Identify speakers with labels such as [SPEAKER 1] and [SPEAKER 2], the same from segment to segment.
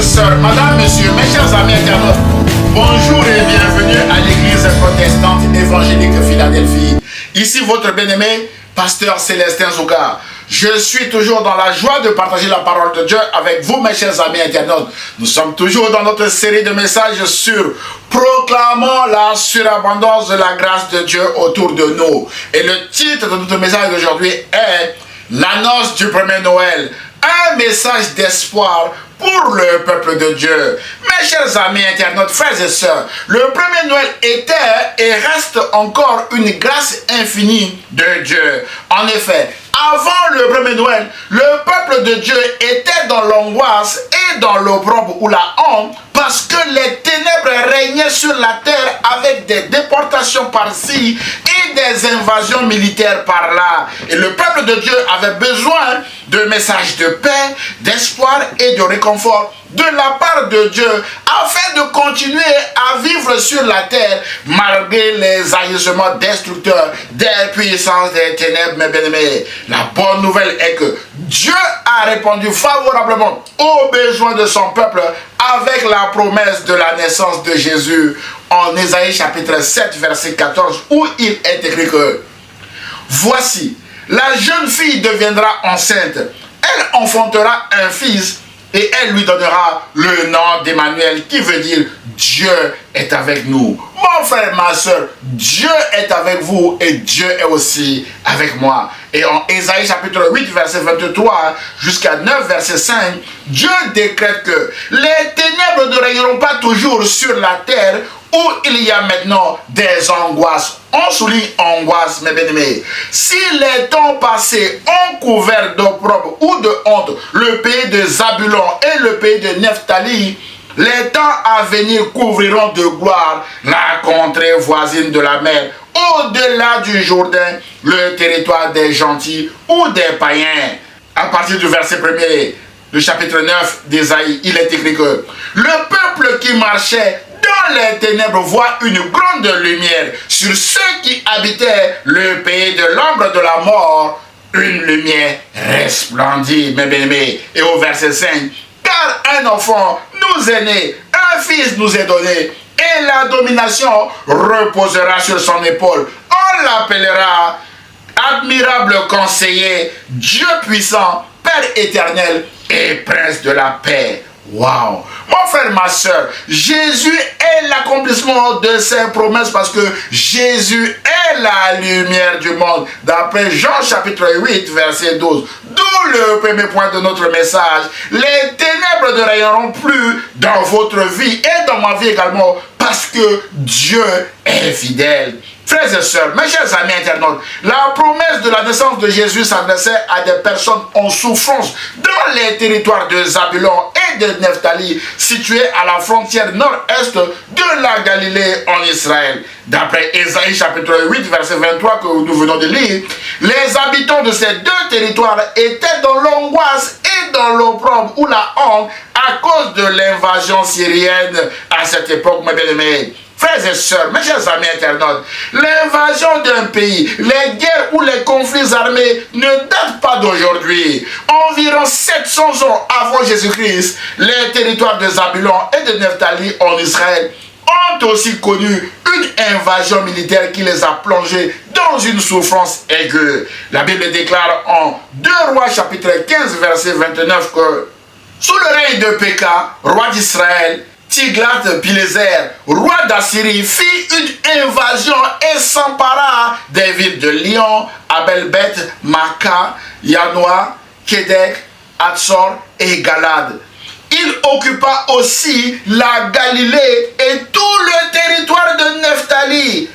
[SPEAKER 1] sœurs, madame, monsieur, mes chers amis internautes, bonjour et bienvenue à l'église protestante évangélique de Philadelphie. Ici votre bien-aimé, pasteur Célestin Zouga. Je suis toujours dans la joie de partager la parole de Dieu avec vous, mes chers amis internautes. Nous sommes toujours dans notre série de messages sur proclamant la surabondance de la grâce de Dieu autour de nous. Et le titre de notre message d'aujourd'hui est l'annonce du premier Noël. Un message d'espoir pour le peuple de Dieu. Mes chers amis internautes, frères et sœurs, le premier Noël était et reste encore une grâce infinie de Dieu. En effet, avant le premier Noël, le peuple de Dieu était dans l'angoisse et dans l'opprobre ou la honte parce que les ténèbres régnaient sur la terre avec des déportations par-ci et des invasions militaires par-là. Et le peuple de Dieu avait besoin de messages de paix, d'espoir et de réconfort de la part de Dieu afin de continuer à vivre sur la terre malgré les agissements destructeurs des puissances des ténèbres, mes bien-aimés. La bonne nouvelle est que Dieu a répondu favorablement aux besoins de son peuple avec la promesse de la naissance de Jésus en Ésaïe chapitre 7 verset 14 où il est écrit que « Voici, la jeune fille deviendra enceinte, elle enfantera un fils et elle lui donnera le nom d'Emmanuel qui veut dire Dieu est avec nous. » Mon frère, ma soeur, Dieu est avec vous et Dieu est aussi avec moi. Et en Ésaïe chapitre 8 verset 23 jusqu'à 9 verset 5, Dieu décrète que les ténèbres ne régneront pas toujours sur la terre où il y a maintenant des angoisses. On souligne angoisse, mes bien-aimés. Si les temps passés ont couvert d'opprobre ou de honte le pays de Zabulon et le pays de Nephtali, les temps à venir couvriront de gloire la contrée voisine de la mer, au-delà du Jourdain, le territoire des gentils ou des païens. À partir du verset 1er du chapitre 9 d'Ésaïe, il est écrit que le peuple qui marchait dans les ténèbres voit une grande lumière. Sur ceux qui habitaient le pays de l'ombre de la mort, une lumière resplendit, mes bien-aimés. Et au verset 5, car un enfant nous est né, un fils nous est donné, et la domination reposera sur son épaule. On l'appellera admirable conseiller, Dieu puissant, Père éternel et prince de la paix. Waouh! Mon frère, ma soeur, Jésus est l'accomplissement de ses promesses parce que Jésus est la lumière du monde. D'après Jean chapitre 8, verset 12. D'où le premier point de notre message. Les ténèbres ne régneront plus dans votre vie et dans ma vie également parce que Dieu est fidèle. Frères et sœurs, mes chers amis internautes, la promesse de la naissance de Jésus s'adressait à des personnes en souffrance dans les territoires de Zabulon et de Nephtali, situés à la frontière nord-est de la Galilée en Israël. D'après Ésaïe chapitre 8, verset 23 que nous venons de lire, les habitants de ces deux territoires étaient dans l'angoisse et dans l'opprobre ou la honte à cause de l'invasion syrienne à cette époque, mes bien-aimés. Frères et sœurs, mes chers amis internautes, l'invasion d'un pays, les guerres ou les conflits armés ne datent pas d'aujourd'hui. Environ 700 ans avant Jésus-Christ, les territoires de Zabulon et de Nephtali en Israël ont aussi connu une invasion militaire qui les a plongés dans une souffrance aiguë. La Bible déclare en 2 Rois chapitre 15 verset 29 que sous le règne de Péka, roi d'Israël, Tiglath-Pileser, roi d'Assyrie, fit une invasion et s'empara des villes de Lyon, Abel-Beth, Maca, Yanoa, Kédek, Hatzor et Galad. Il occupa aussi la Galilée et tout le territoire de Nephtali.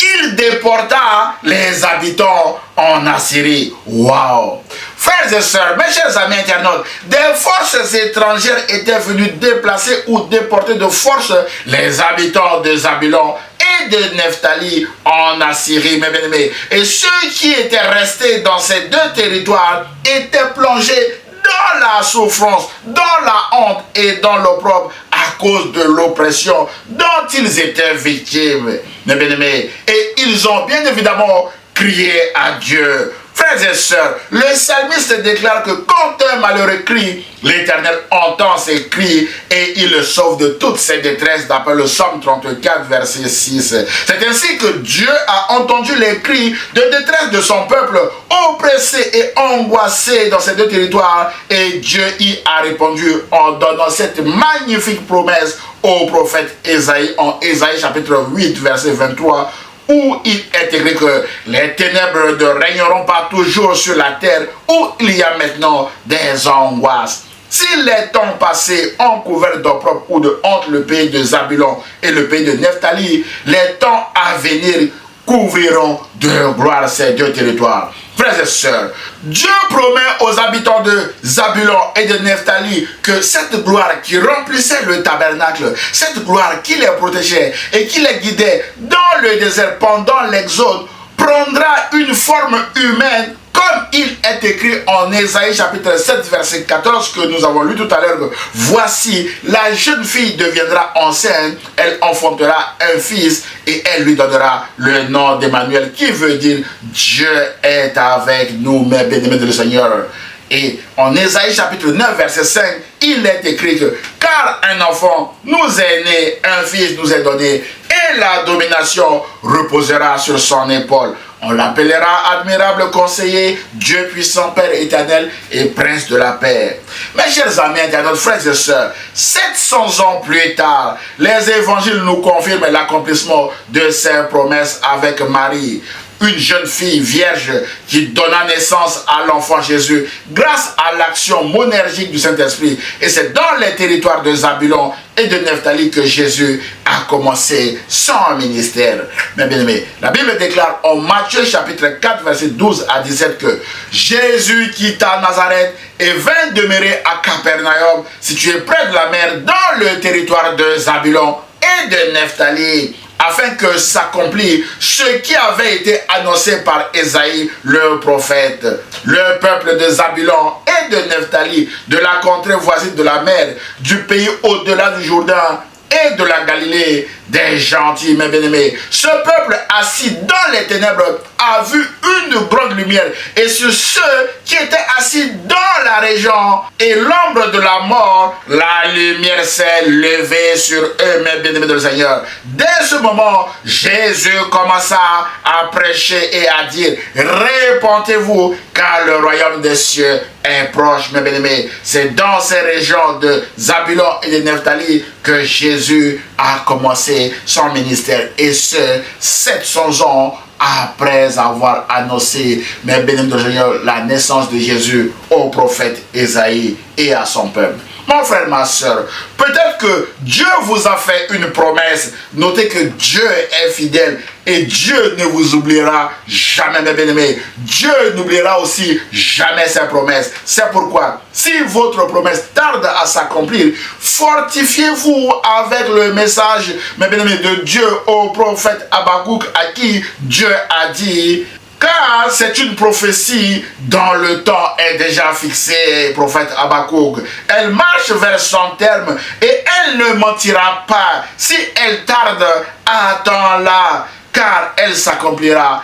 [SPEAKER 1] Il déporta les habitants en Assyrie. Waouh! Frères et sœurs, mes chers amis internautes, des forces étrangères étaient venues déplacer ou déporter de force les habitants de Zabulon et de Nephtali en Assyrie, mes bien-aimés. Et ceux qui étaient restés dans ces deux territoires étaient plongés dans la souffrance, dans la honte et dans l'opprobre à cause de l'oppression dont ils étaient victimes, mes bien-aimés. Et ils ont bien évidemment crié à Dieu. Frères et sœurs, le psalmiste déclare que quand un malheureux crie, l'Éternel entend ses cris et il le sauve de toutes ses détresses, d'après le psaume 34, verset 6. C'est ainsi que Dieu a entendu les cris de détresse de son peuple, oppressé et angoissé dans ces deux territoires, et Dieu y a répondu en donnant cette magnifique promesse au prophète Ésaïe, en Ésaïe chapitre 8, verset 23, où il est écrit que les ténèbres ne régneront pas toujours sur la terre, où il y a maintenant des angoisses. Si les temps passés ont couvert d'opprobre ou de honte le pays de Zabulon et le pays de Nephtali, les temps à venir couvriront de gloire ces deux territoires. Frères et sœurs, Dieu promet aux habitants de Zabulon et de Nephtali que cette gloire qui remplissait le tabernacle, cette gloire qui les protégeait et qui les guidait dans le désert pendant l'exode, prendra une forme humaine, comme il est écrit en Ésaïe chapitre 7 verset 14 que nous avons lu tout à l'heure. Voici, la jeune fille deviendra enceinte, elle enfantera un fils et elle lui donnera le nom d'Emmanuel, qui veut dire Dieu est avec nous, mes bien-aimés de le Seigneur. Et en Ésaïe chapitre 9 verset 5, il est écrit que car un enfant nous est né, un fils nous est donné, et la domination reposera sur son épaule. On l'appellera admirable conseiller, Dieu puissant, Père éternel et prince de la paix. Mes chers amis internautes, frères et sœurs, 700 ans plus tard, les évangiles nous confirment l'accomplissement de ces promesses avec Marie, une jeune fille vierge qui donna naissance à l'enfant Jésus grâce à l'action monergique du Saint-Esprit. Et c'est dans les territoires de Zabulon et de Nephtali que Jésus a commencé son ministère. Mais bien aimé, la Bible déclare en Matthieu chapitre 4 verset 12 à 17 que Jésus quitta Nazareth et vint demeurer à Capernaum, situé près de la mer, dans le territoire de Zabulon et de Nephtali, afin que s'accomplisse ce qui avait été annoncé par Ésaïe le prophète. Le peuple de Zabulon et de Nephtali, de la contrée voisine de la mer, du pays au-delà du Jourdain et de la Galilée, des gentils, mes bien-aimés. Ce peuple assis dans les ténèbres a vu une grande lumière, et sur ceux qui étaient assis dans la région et l'ombre de la mort, la lumière s'est levée sur eux, mes bien-aimés de le Seigneur. Dès ce moment, Jésus commença à prêcher et à dire: répentez-vous, car le royaume des cieux est proche, mes bien-aimés. C'est dans ces régions de Zabulon et de Nephtali que Jésus a commencé son ministère, et ce 700 ans après avoir annoncé, mes bien-aimés de Seigneur, la naissance de Jésus au prophète Ésaïe et à son peuple. Mon frère, ma soeur, peut-être que Dieu vous a fait une promesse. Notez que Dieu est fidèle et Dieu ne vous oubliera jamais, mes bien-aimés. Dieu n'oubliera aussi jamais ses promesses. C'est pourquoi, si votre promesse tarde à s'accomplir, fortifiez-vous avec le message, mes bien-aimés, de Dieu au prophète Habakkuk, à qui Dieu a dit: car c'est une prophétie dont le temps est déjà fixé, prophète Habakkuk. Elle marche vers son terme et elle ne mentira pas. Si elle tarde, attends-la, car elle s'accomplira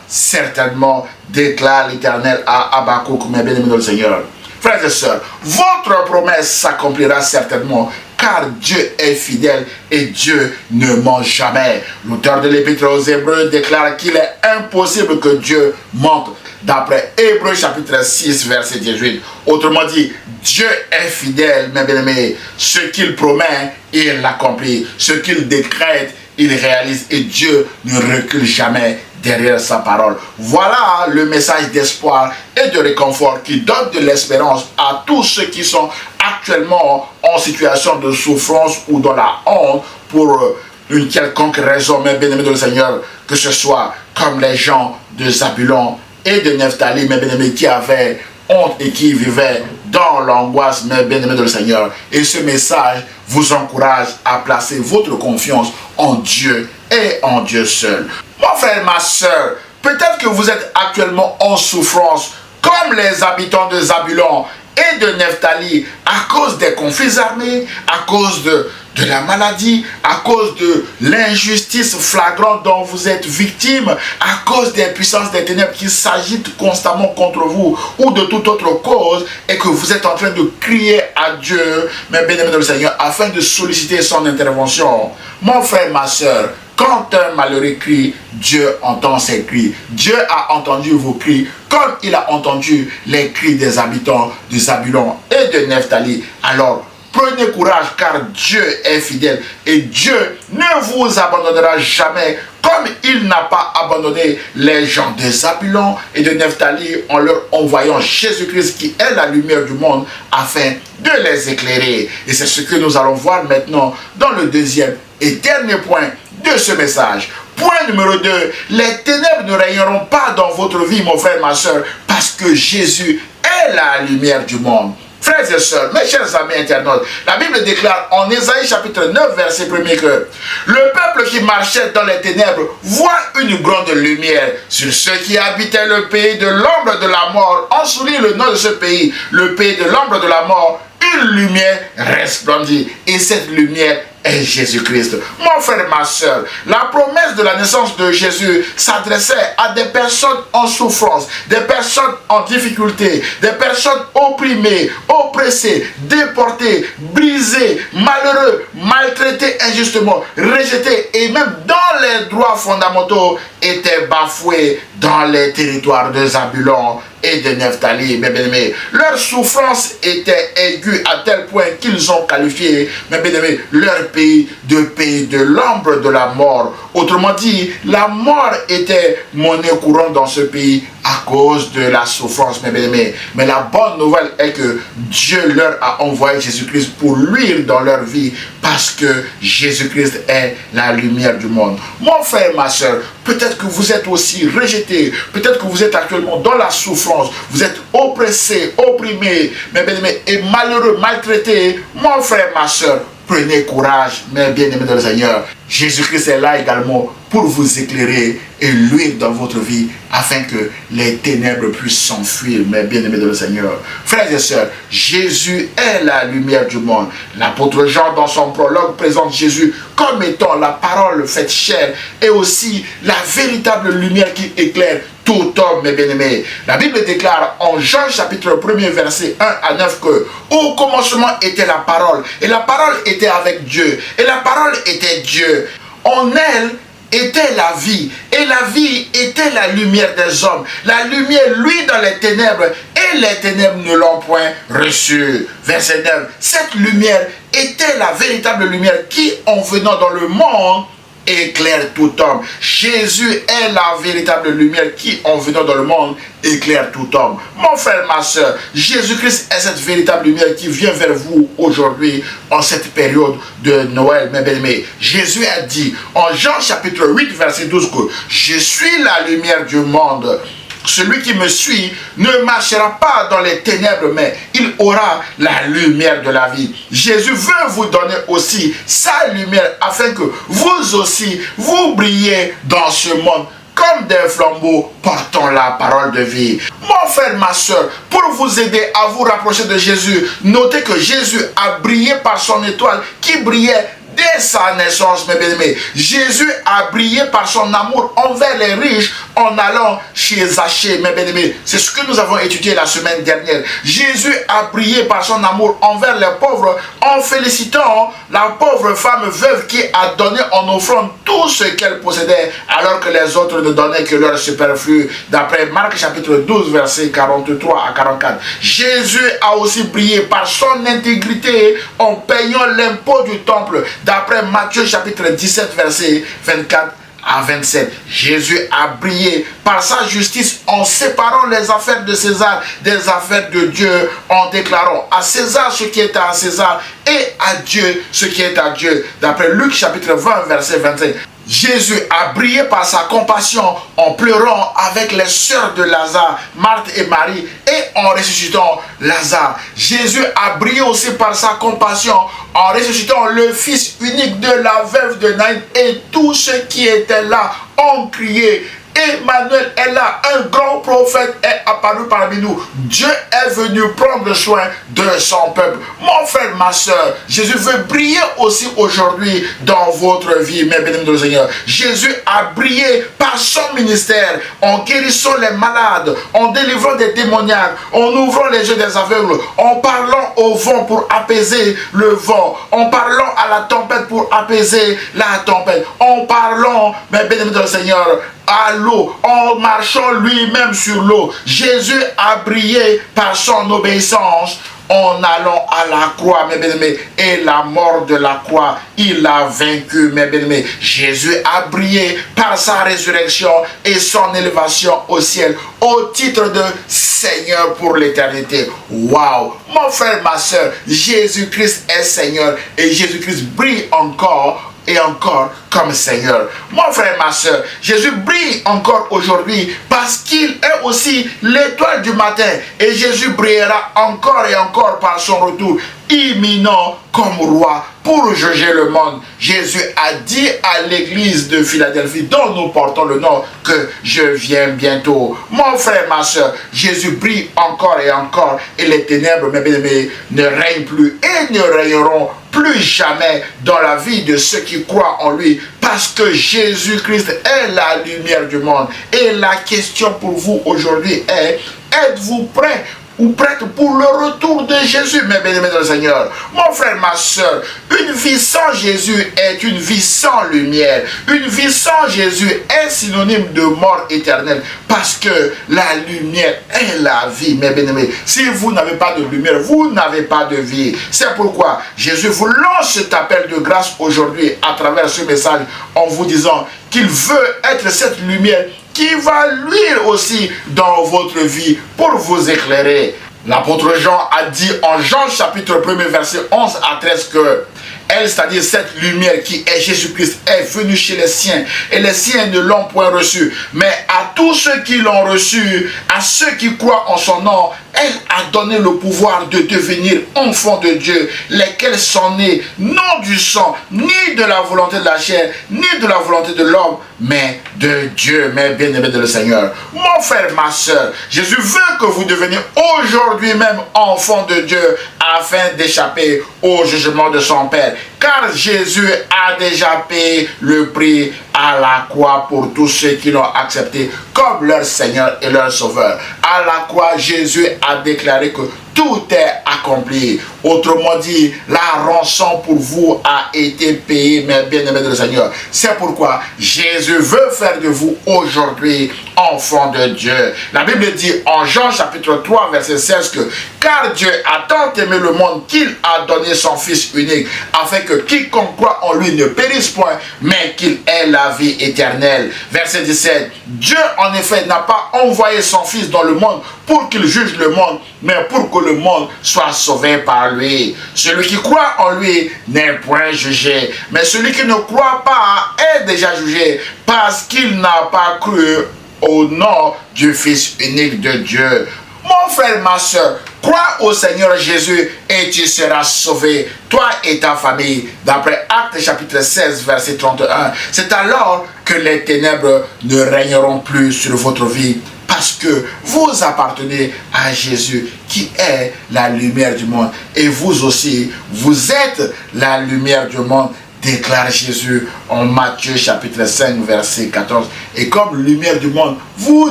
[SPEAKER 1] certainement, déclare l'Éternel à Habakkuk, mes bien-aimés dans le Seigneur. Frères et sœurs, votre promesse s'accomplira certainement, car Dieu est fidèle et Dieu ne ment jamais. L'auteur de l'Épître aux Hébreux déclare qu'il est impossible que Dieu mente, d'après Hébreux chapitre 6 verset 18. Autrement dit, Dieu est fidèle, mes bien-aimés. Ce qu'il promet, il l'accomplit. Ce qu'il décrète, il réalise, et Dieu ne recule jamais derrière sa parole. Voilà le message d'espoir et de réconfort qui donne de l'espérance à tous ceux qui sont actuellement en situation de souffrance ou dans la honte pour une quelconque raison, mes bien-aimés de le Seigneur, que ce soit comme les gens de Zabulon et de Nephtali, mes bien-aimés, qui avaient honte et qui vivaient dans l'angoisse, mes bien-aimés de le Seigneur. Et ce message vous encourage à placer votre confiance en Dieu et en Dieu seul. Mon frère, ma soeur, peut-être que vous êtes actuellement en souffrance, comme les habitants de Zabulon et de Nephtali, à cause des conflits armés, à cause de de la maladie, à cause de l'injustice flagrante dont vous êtes victime, à cause des puissances des ténèbres qui s'agitent constamment contre vous, ou de toute autre cause, et que vous êtes en train de crier à Dieu, mes bien-aimés dans le Seigneur, afin de solliciter son intervention. Mon frère, ma soeur, quand un malheureux crie, Dieu entend ses cris. Dieu a entendu vos cris, comme il a entendu les cris des habitants de Zabulon et de Nephtali. Alors, prenez courage, car Dieu est fidèle et Dieu ne vous abandonnera jamais, comme il n'a pas abandonné les gens de Zabulon et de Nephtali en leur envoyant Jésus-Christ qui est la lumière du monde afin de les éclairer. Et c'est ce que nous allons voir maintenant dans le deuxième et dernier point de ce message. Point numéro 2, les ténèbres ne régneront pas dans votre vie, mon frère, ma soeur, parce que Jésus est la lumière du monde. Frères et sœurs, mes chers amis internautes, la Bible déclare en Ésaïe chapitre 9, verset 1er que le peuple qui marchait dans les ténèbres voit une grande lumière. Sur ceux qui habitaient le pays de l'ombre de la mort, on souligne le nom de ce pays, le pays de l'ombre de la mort, une lumière resplendit. Et cette lumière est Jésus-Christ. Mon frère, ma soeur, la promesse de la naissance de Jésus s'adressait à des personnes en souffrance, des personnes en difficulté, des personnes opprimées, oppressées, déportées, brisées, malheureux, maltraités injustement, rejetés et même dont les droits fondamentaux étaient bafoués dans les territoires de Zabulon et de Nephtali, mes bien-aimés. Leur souffrance était aiguë à tel point qu'ils ont qualifié, mes bien-aimés, leur pays de l'ombre de la mort. Autrement dit, la mort était monnaie courante dans ce pays à cause de la souffrance, mes bien-aimés. Mais la bonne nouvelle est que Dieu leur a envoyé Jésus-Christ pour luire dans leur vie, parce que Jésus-Christ est la lumière du monde. Mon frère, ma soeur, peut-être que vous êtes aussi rejeté, peut-être que vous êtes actuellement dans la souffrance, vous êtes oppressé, opprimé, mes bien-aimés, et malheureux, maltraité. Mon frère, ma soeur, prenez courage, mes bien-aimés dans le Seigneur. Jésus-Christ est là également pour vous éclairer et luire dans votre vie afin que les ténèbres puissent s'enfuir, mes bien-aimés dans le Seigneur. Frères et sœurs, Jésus est la lumière du monde. L'apôtre Jean, dans son prologue, présente Jésus comme étant la parole faite chair et aussi la véritable lumière qui éclaire tout homme, mes bien-aimés. La Bible déclare en Jean chapitre 1er, verset 1 à 9 que au commencement était la parole, et la parole était avec Dieu, et la parole était Dieu. En elle était la vie, et la vie était la lumière des hommes. La lumière, lui, dans les ténèbres, et les ténèbres ne l'ont point reçue. Verset 9. Cette lumière était la véritable lumière qui, en venant dans le monde, éclaire tout homme. Jésus est la véritable lumière qui, en venant dans le monde, éclaire tout homme. Mon frère, ma soeur, Jésus-Christ est cette véritable lumière qui vient vers vous aujourd'hui, en cette période de Noël, mes bien-aimés. Jésus a dit, en Jean chapitre 8, verset 12, que je suis la lumière du monde. Celui qui me suit ne marchera pas dans les ténèbres, mais il aura la lumière de la vie. Jésus veut vous donner aussi sa lumière afin que vous aussi, vous brillez dans ce monde comme des flambeaux portant la parole de vie. Mon frère, ma soeur, pour vous aider à vous rapprocher de Jésus, notez que Jésus a brillé par son étoile qui brillait dès sa naissance, mes bien-aimés. Jésus a brillé par son amour envers les riches en allant chez Zachée, mes bien-aimés. C'est ce que nous avons étudié la semaine dernière. Jésus a brillé par son amour envers les pauvres en félicitant la pauvre femme veuve qui a donné en offrande tout ce qu'elle possédait alors que les autres ne donnaient que leur superflu. D'après Marc chapitre 12, versets 43 à 44. Jésus a aussi brillé par son intégrité en payant l'impôt du temple. D'après Matthieu chapitre 17, verset 24 à 27. Jésus a brillé par sa justice en séparant les affaires de César des affaires de Dieu, en déclarant à César ce qui est à César et à Dieu ce qui est à Dieu. D'après Luc chapitre 20, verset 25. Jésus a brillé par sa compassion en pleurant avec les sœurs de Lazare, Marthe et Marie, et en ressuscitant Lazare. Jésus a brillé aussi par sa compassion en ressuscitant le fils unique de la veuve de Naïn, et tous ceux qui étaient là ont crié: Emmanuel est là, un grand prophète est apparu parmi nous. Dieu est venu prendre soin de son peuple. Mon frère, ma soeur, Jésus veut briller aussi aujourd'hui dans votre vie, mes bien-aimés de Seigneur. Jésus a brillé par son ministère, en guérissant les malades, en délivrant des démoniaques, en ouvrant les yeux des aveugles, en parlant au vent pour apaiser le vent, en parlant à la tempête pour apaiser la tempête, en parlant, mes bien-aimés de Seigneur, à l'eau, en marchant lui-même sur l'eau. Jésus a brillé par son obéissance en allant à la croix, mes bien-aimés, et la mort de la croix, il a vaincu, mes bien-aimés. Jésus a brillé par sa résurrection et son élévation au ciel, au titre de Seigneur pour l'éternité. Waouh! Mon frère, ma soeur, Jésus-Christ est Seigneur et Jésus-Christ brille encore et encore comme Seigneur. Mon frère, ma soeur, Jésus brille encore aujourd'hui parce qu'il est aussi l'étoile du matin et Jésus brillera encore et encore par son retour imminent comme roi pour juger le monde. Jésus a dit à l'église de Philadelphie, dont nous portons le nom, que je viens bientôt. Mon frère, ma soeur, Jésus brille encore et encore et les ténèbres, mes bien-aimés, ne règnent plus et ne régneront plus jamais dans la vie de ceux qui croient en lui, parce que Jésus-Christ est la lumière du monde. Et la question pour vous aujourd'hui est, êtes-vous prêts ou prête pour le retour de Jésus, mes bien-aimés dans le Seigneur? Mon frère, ma soeur, une vie sans Jésus est une vie sans lumière. Une vie sans Jésus est synonyme de mort éternelle, parce que la lumière est la vie, mes bien-aimés. Si vous n'avez pas de lumière, vous n'avez pas de vie. C'est pourquoi Jésus vous lance cet appel de grâce aujourd'hui à travers ce message, en vous disant qu'il veut être cette lumière qui va luire aussi dans votre vie pour vous éclairer. L'apôtre Jean a dit en Jean chapitre 1 verset 11 à 13 que elle, c'est-à-dire cette lumière qui est Jésus-Christ, est venue chez les siens et les siens ne l'ont point reçu. Mais à tous ceux qui l'ont reçu, à ceux qui croient en son nom, elle a donné le pouvoir de devenir enfants de Dieu, lesquels sont nés non du sang, ni de la volonté de la chair, ni de la volonté de l'homme, mais de Dieu, mes bien-aimés de le Seigneur. Mon frère, ma soeur, Jésus veut que vous deveniez aujourd'hui même enfants de Dieu afin d'échapper au jugement de son Père. Car Jésus a déjà payé le prix à la croix pour tous ceux qui l'ont accepté comme leur Seigneur et leur Sauveur. À la croix, Jésus a déclaré que tout est accompli. Autrement dit, la rançon pour vous a été payée, mes bien-aimés de le Seigneur. C'est pourquoi Jésus veut faire de vous aujourd'hui enfants de Dieu. La Bible dit en Jean chapitre 3 verset 16 que car Dieu a tant aimé le monde qu'il a donné son Fils unique, afin que quiconque croit en lui ne périsse point, mais qu'il ait la vie éternelle. Verset 17. Dieu en effet n'a pas envoyé son Fils dans le monde pour qu'il juge le monde, mais pour que le monde soit sauvé par lui. Celui qui croit en lui n'est point jugé, mais celui qui ne croit pas est déjà jugé, parce qu'il n'a pas cru au nom du Fils unique de Dieu. Mon frère, ma soeur, crois au Seigneur Jésus et tu seras sauvé, toi et ta famille. D'après Actes chapitre 16 verset 31, c'est alors que les ténèbres ne régneront plus sur votre vie, parce que vous appartenez à Jésus qui est la lumière du monde. Et vous aussi, vous êtes la lumière du monde, déclare Jésus en Matthieu chapitre 5 verset 14. Et comme lumière du monde, vous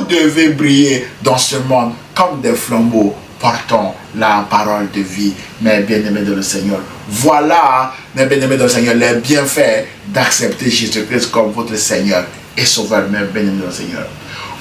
[SPEAKER 1] devez briller dans ce monde comme des flambeaux portant la parole de vie, mes bien-aimés de le Seigneur. Voilà, mes bien-aimés de le Seigneur, les bienfaits d'accepter Jésus-Christ comme votre Seigneur et Sauveur, mes bien-aimés de le Seigneur.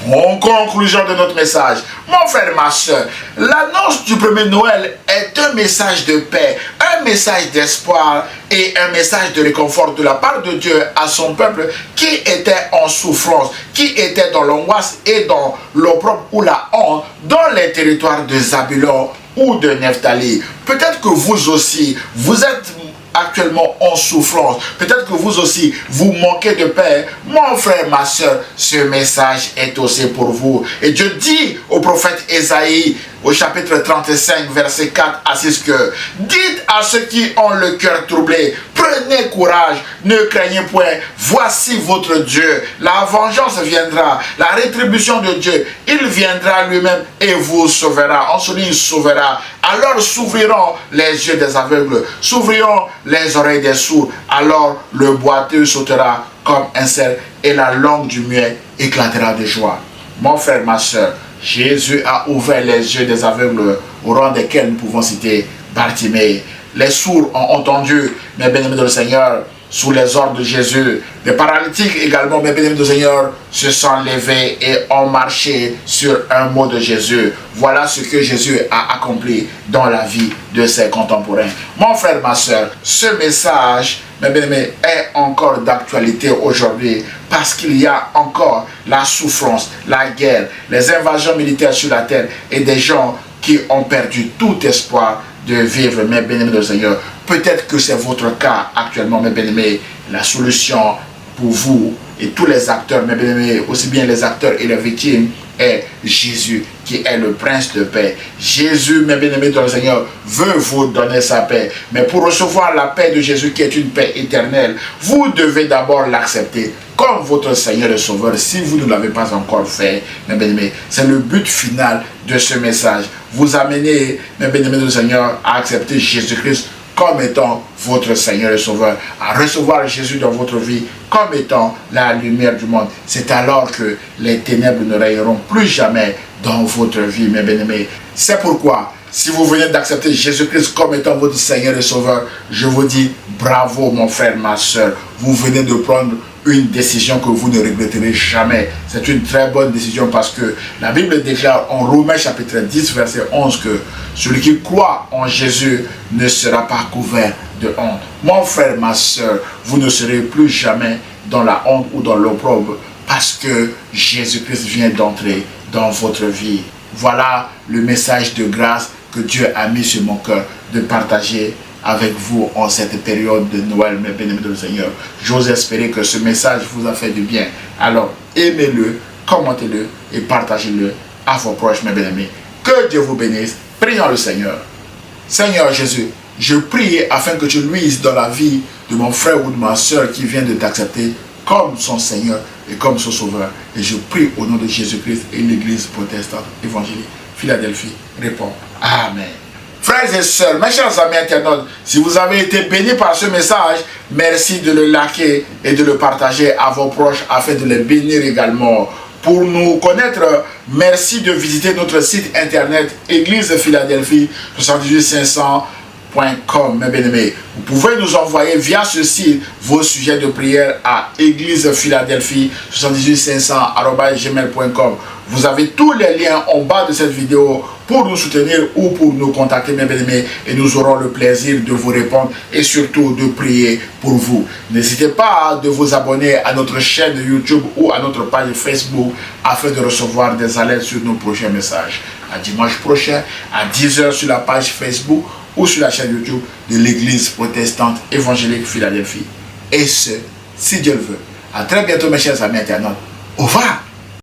[SPEAKER 1] En conclusion de notre message, mon frère, ma soeur, l'annonce du premier Noël est un message de paix, un message d'espoir et un message de réconfort de la part de Dieu à son peuple qui était en souffrance, qui était dans l'angoisse et dans l'opprobre ou la honte dans les territoires de Zabulon ou de Nephtali. Peut-être que vous aussi, vous êtes actuellement en souffrance. Peut-être que vous aussi, vous manquez de paix. Mon frère, ma soeur, ce message est aussi pour vous. Et Dieu dit au prophète Ésaïe, au chapitre 35, verset 4 à 6 que dites à ceux qui ont le cœur troublé, prenez courage, ne craignez point, voici votre Dieu. La vengeance viendra, la rétribution de Dieu, il viendra lui-même et vous sauvera. On souligne sauvera. Alors s'ouvriront les yeux des aveugles, s'ouvriront les oreilles des sourds. Alors le boiteux sautera comme un cerf et la langue du muet éclatera de joie. Mon frère, ma soeur, Jésus a ouvert les yeux des aveugles, au rang desquels nous pouvons citer Bartimée. Les sourds ont entendu, mes bien-aimés de le Seigneur, sous les ordres de Jésus. Les paralytiques également, mes bien-aimés de le Seigneur, se sont levés et ont marché sur un mot de Jésus. Voilà ce que Jésus a accompli dans la vie de ses contemporains. Mon frère, ma soeur, ce message, mes bien-aimés, est encore d'actualité aujourd'hui parce qu'il y a encore la souffrance, la guerre, les invasions militaires sur la terre et des gens qui ont perdu tout espoir de vivre, mes bien-aimés de Seigneur. Peut-être que c'est votre cas actuellement, mes bien-aimés. La solution pour vous et tous les acteurs, mes bien-aimés, aussi bien les acteurs et les victimes, est Jésus qui est le prince de paix. Jésus, mes bien-aimés dans le Seigneur, veut vous donner sa paix. Mais pour recevoir la paix de Jésus qui est une paix éternelle, vous devez d'abord l'accepter comme votre Seigneur et Sauveur. Si vous ne l'avez pas encore fait, mes bien-aimés, c'est le but final de ce message. Vous amener, mes bien-aimés du Seigneur, à accepter Jésus-Christ comme étant votre Seigneur et Sauveur, à recevoir Jésus dans votre vie comme étant la lumière du monde. C'est alors que les ténèbres ne rayeront plus jamais dans votre vie, mes bien-aimés. C'est pourquoi, si vous venez d'accepter Jésus-Christ comme étant votre Seigneur et Sauveur, je vous dis bravo, mon frère, ma soeur. Vous venez de prendre une décision que vous ne regretterez jamais. C'est une très bonne décision parce que la Bible déclare en Romains chapitre 10, verset 11 que celui qui croit en Jésus ne sera pas couvert de honte. Mon frère, ma soeur, vous ne serez plus jamais dans la honte ou dans l'opprobre parce que Jésus-Christ vient d'entrer dans votre vie. Voilà le message de grâce que Dieu a mis sur mon cœur de partager avec vous en cette période de Noël, mes bien-aimés de le Seigneur. J'ose espérer que ce message vous a fait du bien. Alors, aimez-le, commentez-le et partagez-le à vos proches, mes bien-aimés. Que Dieu vous bénisse. Prions le Seigneur. Seigneur Jésus, je prie afin que tu luises dans la vie de mon frère ou de ma soeur qui vient de t'accepter comme son Seigneur et comme son Sauveur. Et je prie au nom de Jésus-Christ et l'Église protestante évangélique Philadelphie répond Amen. Frères et sœurs, mes chers amis internautes, si vous avez été bénis par ce message, merci de le liker et de le partager à vos proches afin de les bénir également. Pour nous connaître, merci de visiter notre site internet Église Philadelphie 78500.com, mes bien-aimés. Vous pouvez nous envoyer via ce site vos sujets de prière à Église Philadelphie 78500@gmail.com. Vous avez tous les liens en bas de cette vidéo pour nous soutenir ou pour nous contacter, mes bien-aimés, et nous aurons le plaisir de vous répondre et surtout de prier pour vous. N'hésitez pas de vous abonner à notre chaîne YouTube ou à notre page Facebook afin de recevoir des alertes sur nos prochains messages. À dimanche prochain à 10 h sur la page Facebook ou sur la chaîne YouTube de l'Église protestante évangélique Philadelphie. Et ce, si Dieu le veut. À très bientôt, mes chers amis internautes. Au revoir.